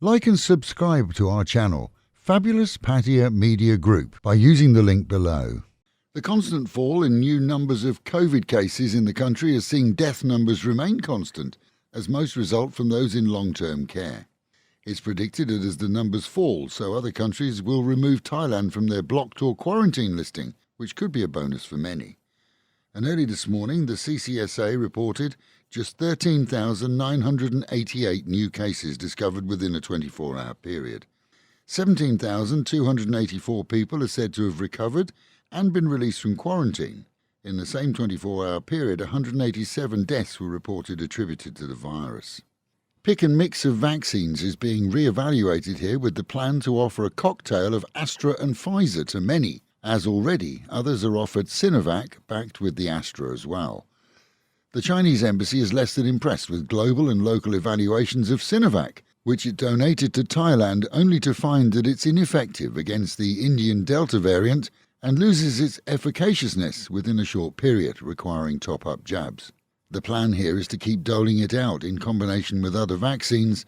Like and subscribe to our channel, Fabulous Pattaya Media Group, by using the link below. The constant fall in new numbers of COVID cases in the country has seen death numbers remain constant, as most result from those in long-term care. It's predicted that as the numbers fall, so other countries will remove Thailand from their blocked or quarantine listing, which could be a bonus for many. And early this morning, the CCSA reported just 13,988 new cases discovered within a 24-hour period. 17,284 people are said to have recovered and been released from quarantine. In the same 24-hour period, 187 deaths were reported attributed to the virus. Pick and mix of vaccines is being re-evaluated here, with the plan to offer a cocktail of Astra and Pfizer to many, as already others are offered Sinovac, backed with the Astra as well. The Chinese embassy is less than impressed with global and local evaluations of Sinovac, which it donated to Thailand only to find that it's ineffective against the Indian Delta variant and loses its efficaciousness within a short period, requiring top-up jabs. The plan here is to keep doling it out in combination with other vaccines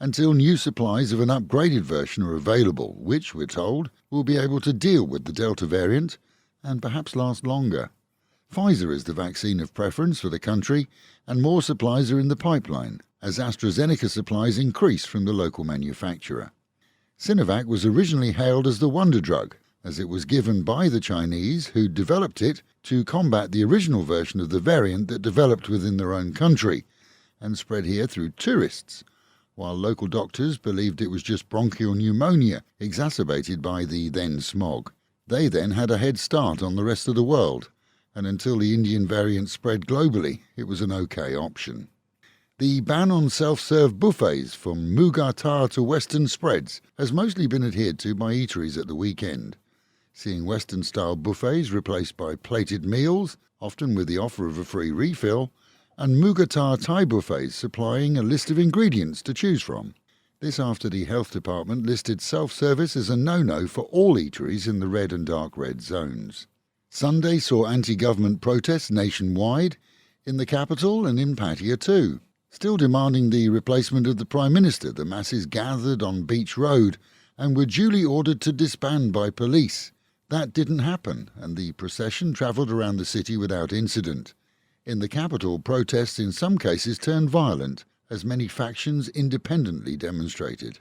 until new supplies of an upgraded version are available, which, we're told, will be able to deal with the Delta variant and perhaps last longer. Pfizer is the vaccine of preference for the country, and more supplies are in the pipeline as AstraZeneca supplies increase from the local manufacturer. Sinovac was originally hailed as the wonder drug, as it was given by the Chinese, who developed it to combat the original version of the variant that developed within their own country and spread here through tourists, while local doctors believed it was just bronchial pneumonia exacerbated by the then smog. They then had a head start on the rest of the world, and until the Indian variant spread globally, it was an okay option. The ban on self-serve buffets from Mugatar to Western spreads has mostly been adhered to by eateries at the weekend, seeing Western-style buffets replaced by plated meals, often with the offer of a free refill, and Mugatar Thai buffets supplying a list of ingredients to choose from. This after the Health Department listed self-service as a no-no for all eateries in the red and dark red zones. Sunday saw anti-government protests nationwide, in the capital and in Pattaya too. Still demanding the replacement of the Prime Minister, the masses gathered on Beach Road and were duly ordered to disband by police. That didn't happen, and the procession travelled around the city without incident. In the capital, protests in some cases turned violent, as many factions independently demonstrated.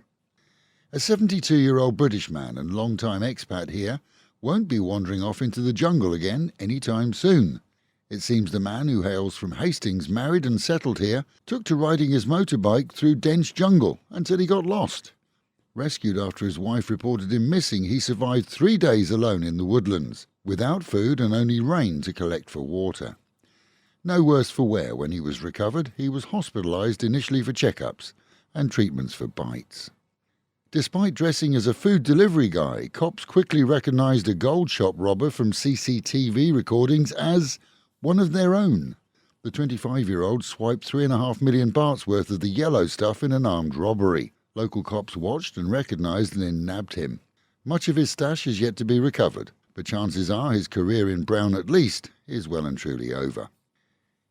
A 72-year-old British man and long-time expat here won't be wandering off into the jungle again anytime soon. It seems the man, who hails from Hastings, married and settled here, took to riding his motorbike through dense jungle until he got lost. Rescued after his wife reported him missing, he survived 3 days alone in the woodlands, without food and only rain to collect for water. No worse for wear when he was recovered. He was hospitalised initially for checkups and treatments for bites. Despite dressing as a food delivery guy, cops quickly recognised a gold shop robber from CCTV recordings as one of their own. The 25-year-old swiped 3.5 million bahts worth of the yellow stuff in an armed robbery. Local cops watched and recognised and then nabbed him. Much of his stash is yet to be recovered, but chances are his career in brown at least is well and truly over.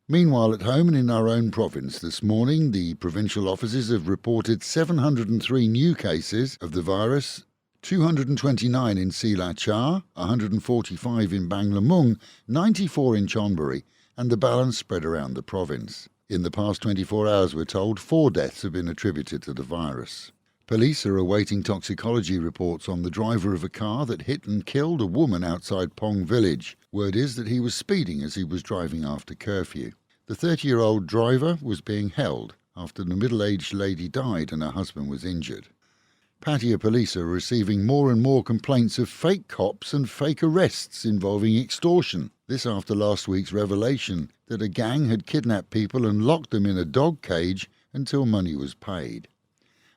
Meanwhile, at home and in our own province this morning, the provincial offices have reported 703 new cases of the virus, 229 in Silachar, 145 in Banglamung, 94 in Chonburi, and the balance spread around the province. In the past 24 hours, we're told, 4 deaths have been attributed to the virus. Police are awaiting toxicology reports on the driver of a car that hit and killed a woman outside Pong village. Word is that he was speeding as he was driving after curfew. The 30-year-old driver was being held after the middle-aged lady died and her husband was injured. Pattaya police are receiving more and more complaints of fake cops and fake arrests involving extortion. This after last week's revelation that a gang had kidnapped people and locked them in a dog cage until money was paid.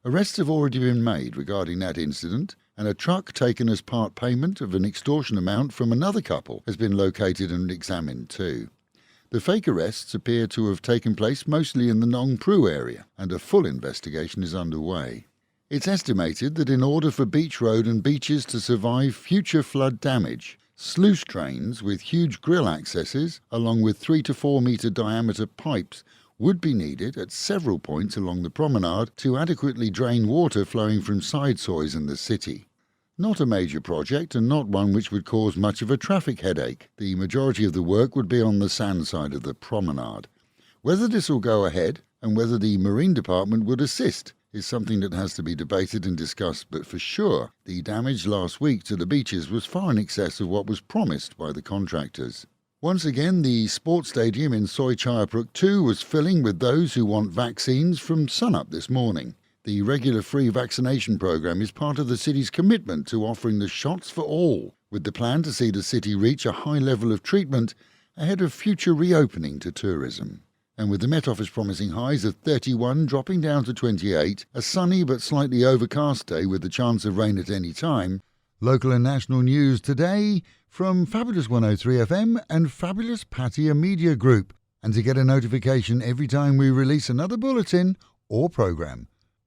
Arrests have already been made regarding that incident, and a truck taken as part payment of an extortion amount from another couple has been located and examined too. The fake arrests appear to have taken place mostly in the Nong Pru area, and a full investigation is underway. It's estimated that in order for Beach Road and beaches to survive future flood damage, sluice trains with huge grill accesses, along with 3 to 4 metre diameter pipes, would be needed at several points along the promenade to adequately drain water flowing from side soys in the city. Not a major project and not one which would cause much of a traffic headache. The majority of the work would be on the sand side of the promenade. Whether this will go ahead and whether the Marine Department would assist is something that has to be debated and discussed, but for sure the damage last week to the beaches was far in excess of what was promised by the contractors. Once again, the sports stadium in Soi Chayapruk 2 was filling with those who want vaccines from sunup this morning. The regular free vaccination programme is part of the city's commitment to offering the shots for all, with the plan to see the city reach a high level of treatment ahead of future reopening to tourism. And with the Met Office promising highs of 31 dropping down to 28, a sunny but slightly overcast day with the chance of rain at any time. Local and national news today from Fabulous 103 FM and Fabulous Pattaya Media Group. And to get a notification every time we release another bulletin or programme,